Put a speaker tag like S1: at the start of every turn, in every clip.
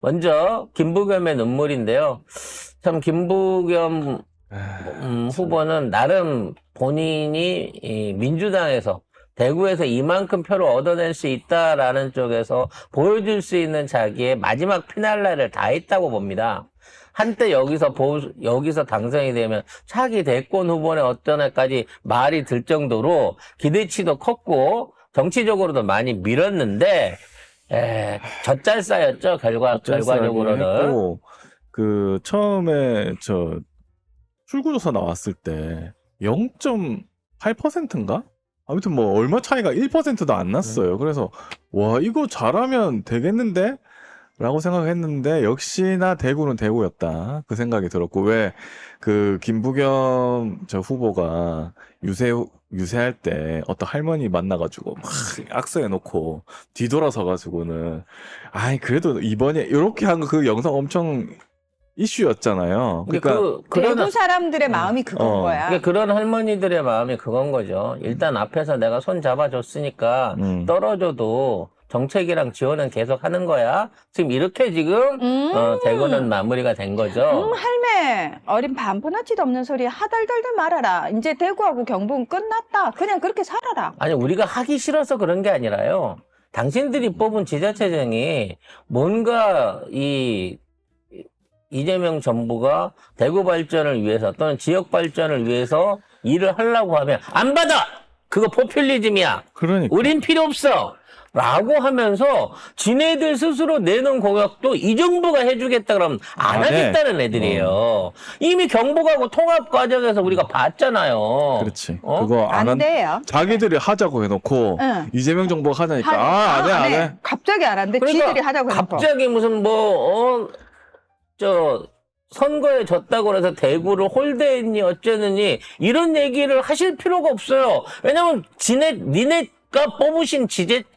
S1: 먼저 김부겸의 눈물인데요. 참 김부겸 후보는 나름 본인이 이 민주당에서 대구에서 이만큼 표를 얻어낼 수 있다라는 쪽에서 보여줄 수 있는 자기의 마지막 피날레를 다 했다고 봅니다. 한때 여기서 당선이 되면 차기 대권 후보의 어떤 애까지 말이 들 정도로 기대치도 컸고 정치적으로도 많이 밀었는데 젖잘싸였죠. 결과적으로는.
S2: 했고, 처음에 출구조사 나왔을 때 0.8%인가? 아무튼 뭐 얼마 차이가 1%도 안 났어요. 그래서 와, 이거 잘하면 되겠는데? 라고 생각했는데 역시나 대구는 대구였다. 그 생각이 들었고, 왜 김부겸 후보가 유세할 때 어떤 할머니 만나가지고 막 악수해놓고 뒤돌아서 가지고는 그래도 이번에 이렇게 한 그 영상 엄청 이슈였잖아요. 그러니까
S3: 대구 사람들의 마음이 그건 거야.
S1: 그러니까 그런 할머니들의 마음이 그건 거죠. 일단 앞에서 내가 손 잡아줬으니까 떨어져도 정책이랑 지원은 계속 하는 거야. 지금 이렇게 지금 대구는 마무리가 된 거죠.
S3: 할매 어린 반푼아치도 없는 소리 하달달달 말아라. 이제 대구하고 경북은 끝났다. 그냥 그렇게 살아라.
S1: 아니 우리가 하기 싫어서 그런 게 아니라요. 당신들이 뽑은 지자체장이 뭔가 이재명 정부가 대구 발전을 위해서 또는 지역 발전을 위해서 일을 하려고 하면 안 받아! 그거 포퓰리즘이야.
S2: 그러니까.
S1: 우린 필요 없어. 라고 하면서 지네들 스스로 내놓은 공약도 이 정부가 해주겠다 그러면 안 하겠다는 애들이에요. 이미 경북하고 통합 과정에서 우리가 봤잖아요.
S2: 그렇지. 그거
S3: 안 돼요.
S2: 자기들이 하자고 해놓고 이재명 정부가 하자니까 안 해.
S3: 갑자기 안 한대.
S1: 그러니까
S3: 지들이 하자고 해놓고.
S1: 갑자기 무슨 선거에 졌다고 해서 대구를 홀대했니 어쩌느니 이런 얘기를 하실 필요가 없어요. 왜냐면 니네가 뽑으신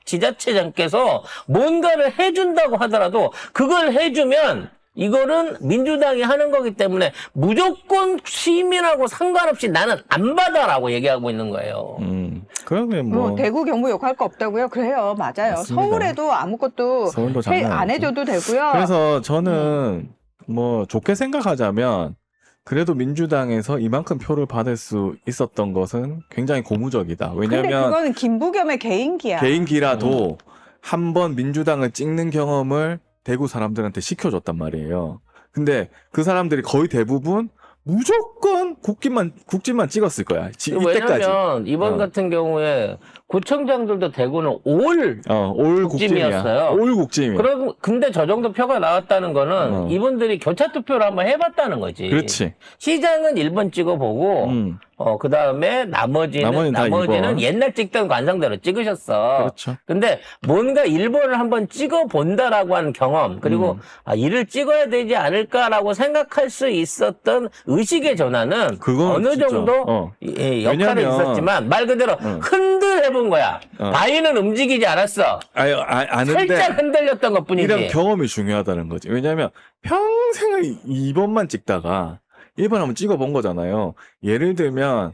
S1: 지자체장께서 뭔가를 해준다고 하더라도 그걸 해주면 이거는 민주당이 하는 거기 때문에 무조건 시민하고 상관없이 나는 안 받아라고 얘기하고 있는 거예요.
S2: 그러면
S3: 대구 경북 욕할 거 없다고요? 그래요. 맞아요.
S2: 맞습니다.
S3: 서울에도 아무것도 안 해줘도 되고요.
S2: 그래서 저는 좋게 생각하자면 그래도 민주당에서 이만큼 표를 받을 수 있었던 것은 굉장히 고무적이다.
S3: 근데
S2: 왜냐하면
S3: 그거는 김부겸의 개인기야.
S2: 개인기라도 한번 민주당을 찍는 경험을 대구 사람들한테 시켜줬단 말이에요. 근데 그 사람들이 거의 대부분 무조건 국진만 찍었을 거야. 이때까지.
S1: 왜냐면 이번 같은 경우에 구청장들도 대구는 올 국짐이었어요.
S2: 올 국짐이야.
S1: 근데 저 정도 표가 나왔다는 거는 이분들이 교차 투표를 한번 해봤다는 거지.
S2: 그렇지.
S1: 시장은 1번 찍어보고 그 다음에 나머지는 옛날 찍던 관상대로 찍으셨어.
S2: 그렇죠.
S1: 근데 뭔가 1번을 한번 찍어본다라고 하는 경험, 그리고 이를 찍어야 되지 않을까라고 생각할 수 있었던 의식의 전환은 어느
S2: 진짜,
S1: 정도 역할은 있었지만 말 그대로 흔들 해본 거야. 바위는 움직이지 않았어.
S2: 아는데
S1: 살짝 흔들렸던 것 뿐이지.
S2: 이런 경험이 중요하다는 거지. 왜냐하면 평생을 2번만 찍다가 1번 한번 찍어본 거잖아요. 예를 들면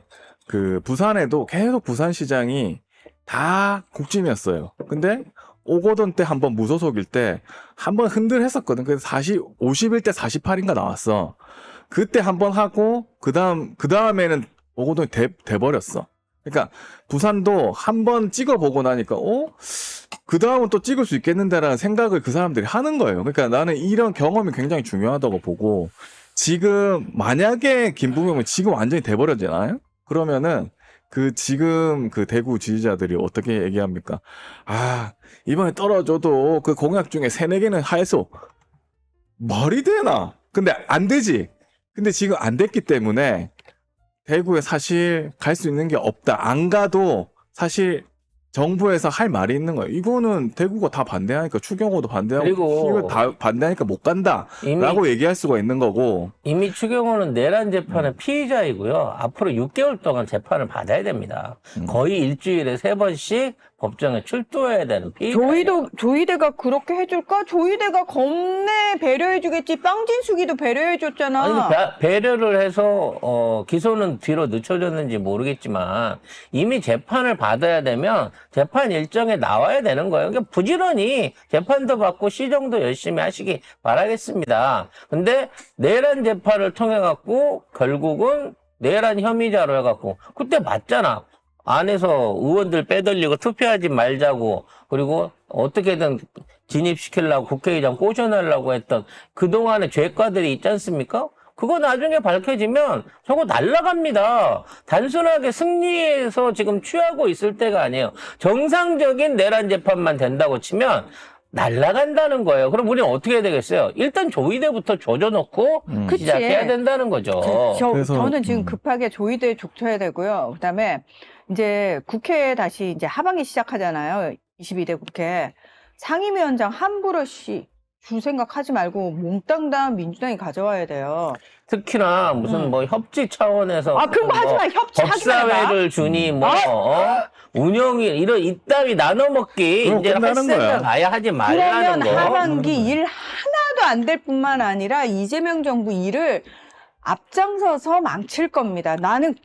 S2: 부산에도 계속 부산시장이 다 국짐이었어요. 근데 오거돈 때 한번 무소속일 때 한번 흔들했었거든. 그래서 51대 48인가 나왔어. 그때 한번 하고 그 다음에는 오거돈이 돼버렸어. 그러니까 부산도 한번 찍어보고 나니까 그 다음은 또 찍을 수 있겠는데라는 생각을 그 사람들이 하는 거예요. 그러니까 나는 이런 경험이 굉장히 중요하다고 보고, 지금 만약에 김부겸은 지금 완전히 돼버렸잖아요. 그러면은 지금 대구 지지자들이 어떻게 얘기합니까? 이번에 떨어져도 그 공약 중에 3-4개는 하해소. 말이 되나? 근데 안 되지. 근데 지금 안 됐기 때문에 대구에 사실 갈 수 있는 게 없다. 안 가도 사실 정부에서 할 말이 있는 거예요. 이거는 대구가 다 반대하니까, 추경호도 반대하고, 이거 다 반대하니까 못 간다라고 얘기할 수가 있는 거고.
S1: 이미 추경호는 내란 재판의 피의자이고요. 앞으로 6개월 동안 재판을 받아야 됩니다. 거의 일주일에 3번씩 법정에 출두해야 되는 피의자.
S3: 조이대가 그렇게 해줄까? 조이대가 겁내 배려해주겠지. 빵진숙이도 배려해줬잖아.
S1: 아니, 배려를 해서 기소는 뒤로 늦춰졌는지 모르겠지만 이미 재판을 받아야 되면 재판 일정에 나와야 되는 거예요. 그러니까 부지런히 재판도 받고 시정도 열심히 하시기 바라겠습니다. 근데 내란 재판을 통해 갖고 결국은 내란 혐의자로 해갖고 그때 맞잖아. 안에서 의원들 빼돌리고 투표하지 말자고 그리고 어떻게든 진입시키려고 국회의장 꼬셔내려고 했던 그동안의 죄과들이 있지 않습니까? 그거 나중에 밝혀지면 저거 날라갑니다. 단순하게 승리해서 지금 취하고 있을 때가 아니에요. 정상적인 내란 재판만 된다고 치면 날라간다는 거예요. 그럼 우리는 어떻게 해야 되겠어요? 일단 조이대부터 조져놓고
S3: 그치.
S1: 시작해야 된다는 거죠.
S3: 저는 지금 급하게 조이대 족쳐야 되고요. 그다음에 이제 국회 다시 이제 하반기 시작하잖아요. 22대 국회. 상임위원장 함부로 줄 생각하지 말고 몽땅 민주당이 가져와야 돼요.
S1: 특히나 무슨 뭐 협치 차원에서
S3: 그런 거 하지 마. 협치하지 마.
S1: 법사위를 주니 운영이 이따위 나눠 먹기
S2: 그럼
S1: 이제 할
S2: 끝나는
S1: 생각
S2: 거야.
S1: 아예 하지 말라는
S3: 그러면
S1: 거.
S3: 하반기 일 하나도 안 될 뿐만 아니라 이재명 정부 일을 앞장서서 망칠 겁니다. 나는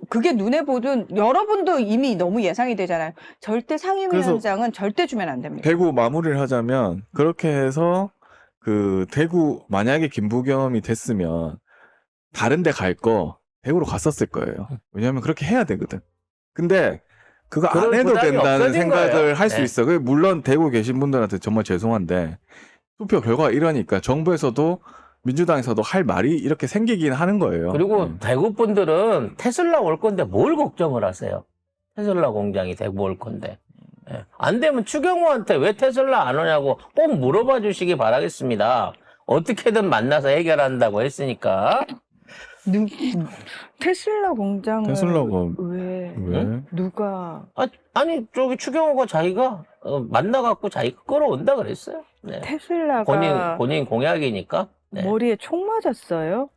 S3: 그게 눈에 보든 여러분도 이미 너무 예상이 되잖아요. 절대 상임위원장은 절대 주면 안 됩니다.
S2: 대구 마무리를 하자면 그렇게 해서 그 대구 만약에 김부겸이 됐으면 다른 데 갈 거 대구로 갔었을 거예요. 왜냐하면 그렇게 해야 되거든. 근데 그거 안
S1: 그런
S2: 해도
S1: 부담이
S2: 된다는
S1: 없어진
S2: 생각을
S1: 거예요.
S2: 할 수
S1: 네.
S2: 있어. 물론 대구 계신 분들한테 정말 죄송한데 투표 결과가 이러니까 정부에서도 민주당에서도 할 말이 이렇게 생기긴 하는 거예요.
S1: 그리고 대구 분들은 테슬라 올 건데 뭘 걱정을 하세요? 테슬라 공장이 대구 올 건데. 예. 안 되면 추경호한테 왜 테슬라 안 오냐고 꼭 물어봐 주시기 바라겠습니다. 어떻게든 만나서 해결한다고 했으니까.
S3: 테슬라 공장을
S2: 테슬라가
S3: 왜
S2: 왜?
S3: 누가
S1: 아니 저기 추경호가 자기가 만나갖고 자기가 끌어온다 그랬어요. 네.
S3: 테슬라가
S1: 본인 공약이니까. 네.
S3: 머리에 총 맞았어요?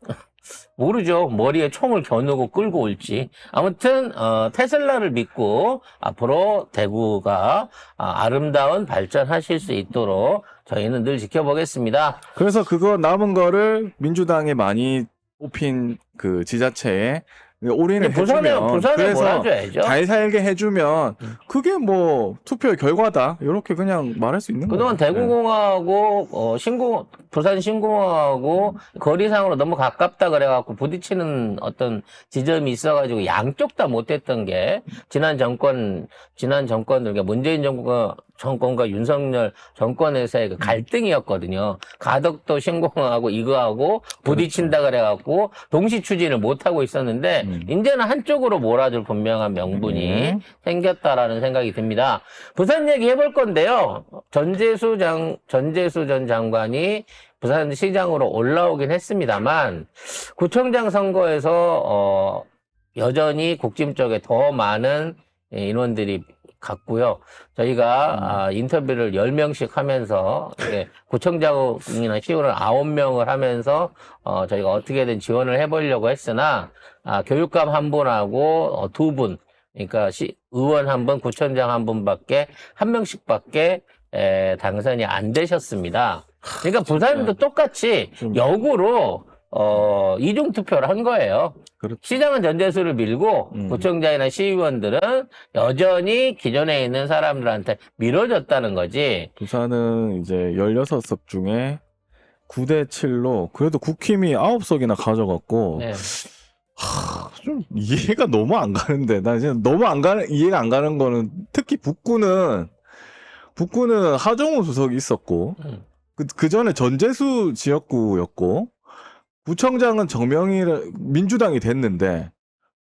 S1: 모르죠. 머리에 총을 겨누고 끌고 올지. 아무튼 테슬라를 믿고 앞으로 대구가 아름다운 발전하실 수 있도록 저희는 늘 지켜보겠습니다.
S2: 그래서 그거 남은 거를 민주당에 많이 뽑힌 그 지자체에 올인을
S1: 부산에
S2: 해주면 그래서
S1: 몰아줘야죠.
S2: 잘 살게 해주면 그게 뭐 투표의 결과다 이렇게 그냥 말할 수 있는 거예요.
S1: 그동안 대구공항하고 부산 신공항하고 거리상으로 너무 가깝다 그래갖고 부딪히는 어떤 지점이 있어가지고 양쪽 다 못했던 게 지난 정권들, 그러니까 문재인 정권과 윤석열 정권에서의 그 갈등이었거든요. 가덕도 신공항하고 이거하고 부딪힌다 그래갖고 동시 추진을 못하고 있었는데 이제는 한쪽으로 몰아줄 분명한 명분이 생겼다라는 생각이 듭니다. 부산 얘기 해볼 건데요. 전재수 전 장관이 부산시장으로 올라오긴 했습니다만 구청장 선거에서 여전히 국짐 쪽에 더 많은 인원들이 갔고요. 저희가 인터뷰를 10명씩 하면서 구청장이나 시의원을 9명을 하면서 저희가 어떻게든 지원을 해보려고 했으나 교육감 한 분하고 2분, 그러니까 의원 한 분, 구청장 한 분밖에 한 명씩밖에 당선이 안 되셨습니다. 그러니까 부산도 똑같이 역으로 이중 투표를 한 거예요.
S2: 그렇죠.
S1: 시장은 전재수를 밀고 구청장이나 시의원들은 여전히 기존에 있는 사람들한테 밀어줬다는 거지.
S2: 부산은 이제 16석 중에 9대 7로 그래도 국힘이 9석이나 가져갔고
S1: 네.
S2: 좀 이해가 너무 안 가는데 나 지금 너무 이해가 안 가는 거는 특히 북구는 하정우 수석이 있었고 그 전에 전재수 지역구였고 구청장은 민주당이 됐는데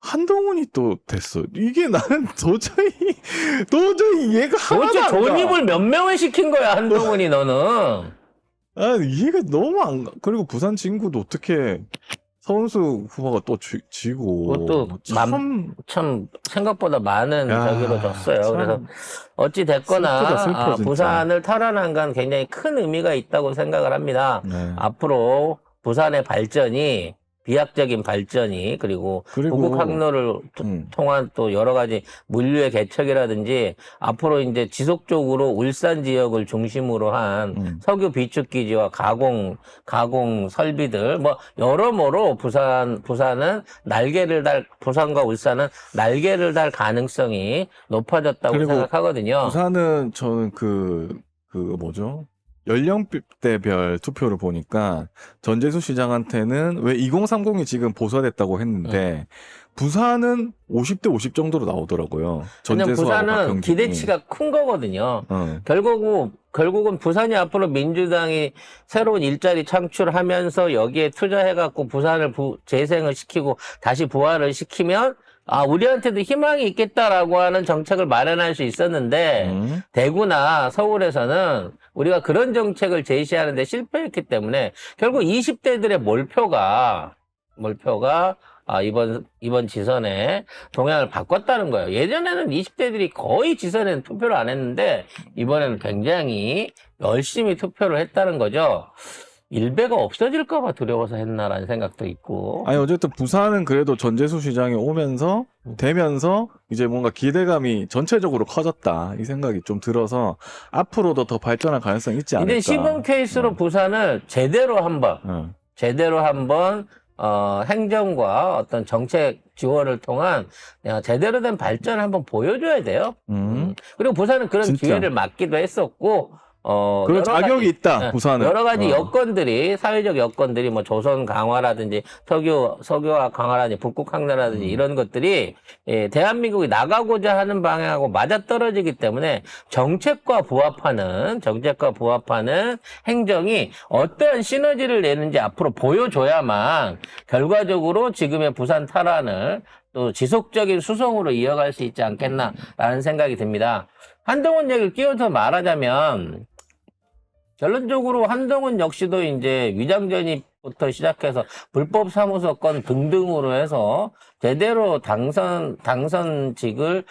S2: 한동훈이 또 됐어. 이게 나는 도저히 이해가 하나도
S1: 도대체
S2: 안 가.
S1: 존입을 몇 명을 시킨 거야, 한동훈이 너는.
S2: 이해가 너무 안 가. 그리고 부산 진구도 어떻게 서은수 후보가 또 지고
S1: 그것도 참 생각보다 많은 저기로 졌어요.
S2: 참.
S1: 그래서 어찌 됐거나
S2: 슬퍼, 진짜.
S1: 부산을 탈환한 건 굉장히 큰 의미가 있다고 생각을 합니다.
S2: 네.
S1: 앞으로 부산의 발전이 비약적인 발전이 그리고
S2: 그리고
S1: 부국 항로를 통한 또 여러 가지 물류의 개척이라든지 앞으로 이제 지속적으로 울산 지역을 중심으로 한 석유 비축 기지와 가공 설비들 뭐 여러모로 부산은 날개를 달 부산과 울산은 날개를 달 가능성이 높아졌다고
S2: 그리고
S1: 생각하거든요.
S2: 부산은 저는 그 뭐죠? 연령대별 투표를 보니까 전재수 시장한테는 왜 2030이 지금 보수화됐다고 했는데 부산은 50대 50 정도로 나오더라고요.
S1: 왜냐면
S2: 전재수하고
S1: 부산은
S2: 박형진이.
S1: 기대치가 큰 거거든요. 결국은 부산이 앞으로 민주당이 새로운 일자리 창출하면서 여기에 투자해갖고 부산을 재생을 시키고 다시 부활을 시키면 우리한테도 희망이 있겠다라고 하는 정책을 마련할 수 있었는데 대구나 서울에서는 우리가 그런 정책을 제시하는데 실패했기 때문에 결국 20대들의 몰표가 이번 지선에 동향을 바꿨다는 거예요. 예전에는 20대들이 거의 지선에는 투표를 안 했는데 이번에는 굉장히 열심히 투표를 했다는 거죠. 일배가 없어질까봐 두려워서 했나라는 생각도 있고.
S2: 아니 어쨌든 부산은 그래도 전재수 시장이 되면서 이제 뭔가 기대감이 전체적으로 커졌다 이 생각이 좀 들어서 앞으로도 더 발전할 가능성이 있지 않을까.
S1: 이제 시범 케이스로 부산을 제대로 한번 행정과 어떤 정책 지원을 통한 제대로 된 발전을 한번 보여줘야 돼요. 그리고 부산은 그런
S2: 진짜.
S1: 기회를 맞기도 했었고,
S2: 그런
S1: 여러
S2: 자격이
S1: 가지,
S2: 있다, 부산은.
S1: 여러 가지 여건들이, 사회적 여건들이 뭐 조선 강화라든지 석유화 강화라든지 북극 항로라든지 이런 것들이 대한민국이 나가고자 하는 방향하고 맞아떨어지기 때문에 정책과 부합하는 행정이 어떠한 시너지를 내는지 앞으로 보여줘야만 결과적으로 지금의 부산 탈환을 또 지속적인 수성으로 이어갈 수 있지 않겠나라는 생각이 듭니다. 한동훈 얘기를 끼워서 말하자면 결론적으로 한동훈 역시도 이제 위장전입부터 시작해서 불법 사무소 건 등등으로 해서 제대로 당선직을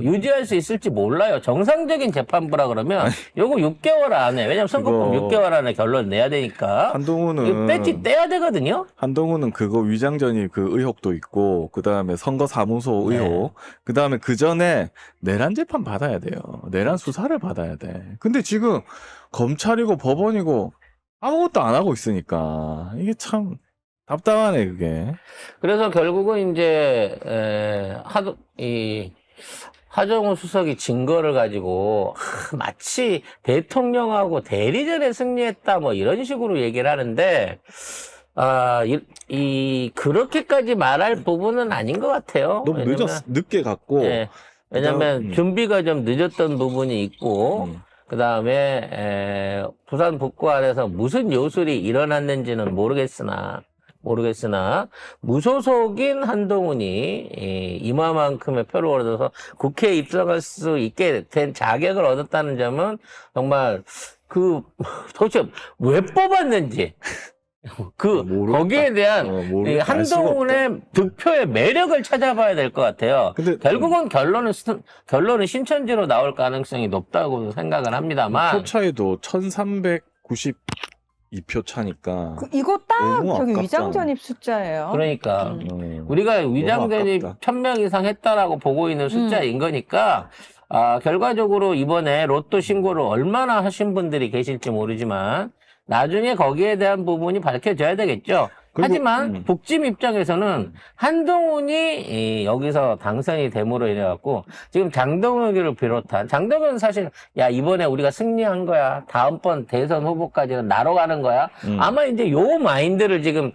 S1: 유지할 수 있을지 몰라요. 정상적인 재판부라 그러면 요거 6개월 안에, 왜냐면 선거법
S2: 그거
S1: 6개월 안에 결론 내야 되니까.
S2: 한동훈은
S1: 배지 떼야 되거든요.
S2: 한동훈은 그거 위장전입 그 의혹도 있고 그다음에 선거사무소 의혹 그다음에 그전에 내란 재판 받아야 돼요. 내란 수사를 받아야 돼. 근데 지금 검찰이고 법원이고 아무것도 안 하고 있으니까 이게 참 답답하네 그게.
S1: 그래서 결국은 이제 하정우 수석이 증거를 가지고 마치 대통령하고 대리전에 승리했다 뭐 이런 식으로 얘기를 하는데 그렇게까지 말할 부분은 아닌 것 같아요.
S2: 너무 늦게 갔고.
S1: 왜냐면 준비가 좀 늦었던 부분이 있고 그다음에 부산 북구 안에서 무슨 요술이 일어났는지는 모르겠으나 무소속인 한동훈이 이마만큼의 표를 얻어서 국회에 입성할 수 있게 된 자격을 얻었다는 점은 정말 도대체 왜 뽑았는지 거기에 대한 한동훈의 득표의 매력을 찾아봐야 될 것 같아요.
S2: 근데
S1: 결국은 결론은 신천지로 나올 가능성이 높다고 생각을 합니다만
S2: 표 차이도 1392표 차니까.
S3: 이거 딱
S2: 너무
S3: 저기
S2: 아깝잖아.
S3: 위장전입 숫자예요.
S1: 그러니까 우리가 위장전입
S2: 아깝다.
S1: 1000명 이상 했다라고 보고 있는 숫자인 거니까 결과적으로 이번에 로또 신고를 얼마나 하신 분들이 계실지 모르지만 나중에 거기에 대한 부분이 밝혀져야 되겠죠. 하지만 북짐 입장에서는 한동훈이 여기서 당선이 됨으로 인해갖고 지금 장동혁을 비롯한 장동혁은 사실 이번에 우리가 승리한 거야. 다음번 대선 후보까지는 나로 가는 거야. 아마 이제 요 마인드를 지금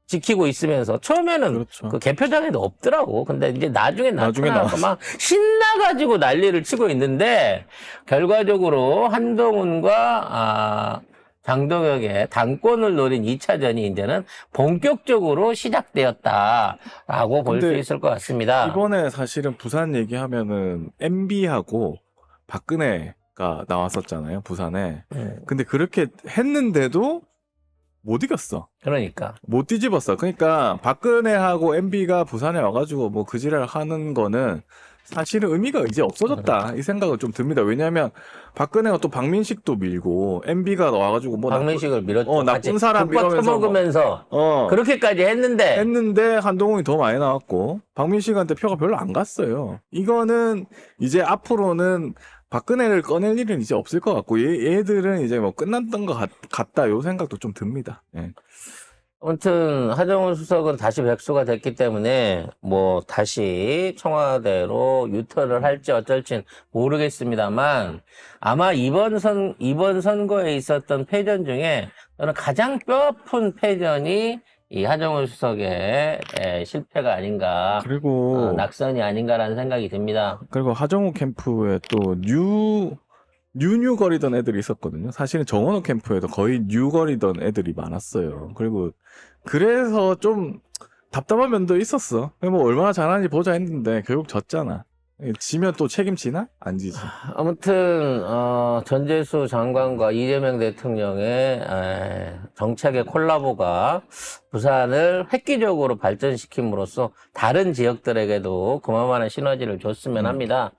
S1: 지키고 있으면서 처음에는 그 개표장에도 없더라고. 근데 이제 나중에 나타나고 막 신나가지고 난리를 치고 있는데 결과적으로 한동훈과 장동혁의 당권을 노린 2차전이 이제는 본격적으로 시작되었다라고 볼 수 있을 것 같습니다.
S2: 이번에 사실은 부산 얘기하면은 MB하고 박근혜가 나왔었잖아요, 부산에. 근데 그렇게 했는데도 못 이겼어.
S1: 그러니까.
S2: 못 뒤집었어. 그러니까 박근혜하고 MB가 부산에 와가지고 뭐 그지랄 하는 거는 사실은 의미가 이제 없어졌다 이 생각은 좀 듭니다. 왜냐하면 박근혜가 또 박민식도 밀고 MB가 와가지고 뭐
S1: 박민식을 밀었죠.
S2: 나쁜 사람
S1: 국밥
S2: 이러면서
S1: 처먹으면서 그렇게까지 했는데
S2: 한동훈이 더 많이 나왔고 박민식한테 표가 별로 안 갔어요. 이거는 이제 앞으로는 박근혜를 꺼낼 일은 이제 없을 것 같고 얘들은 이제 뭐 끝났던 것 같다 요 생각도 좀 듭니다. 예.
S1: 아무튼 하정우 수석은 다시 백수가 됐기 때문에 뭐 다시 청와대로 유턴을 할지 어쩔진 모르겠습니다만 아마 이번 선거에 있었던 패전 중에 저는 가장 뼈아픈 패전이 이 하정우 수석의 실패가 아닌가,
S2: 그리고
S1: 낙선이 아닌가라는 생각이 듭니다.
S2: 그리고 하정우 캠프에 또 뉴 거리던 애들이 있었거든요. 사실은 정원호 캠프에도 거의 뉴 거리던 애들이 많았어요. 그리고 그래서 좀 답답한 면도 있었어. 뭐 얼마나 잘하는지 보자 했는데 결국 졌잖아. 지면 또 책임지나? 안 지지.
S1: 아무튼 전재수 장관과 이재명 대통령의 정책의 콜라보가 부산을 획기적으로 발전시킴으로써 다른 지역들에게도 그만한 시너지를 줬으면 합니다.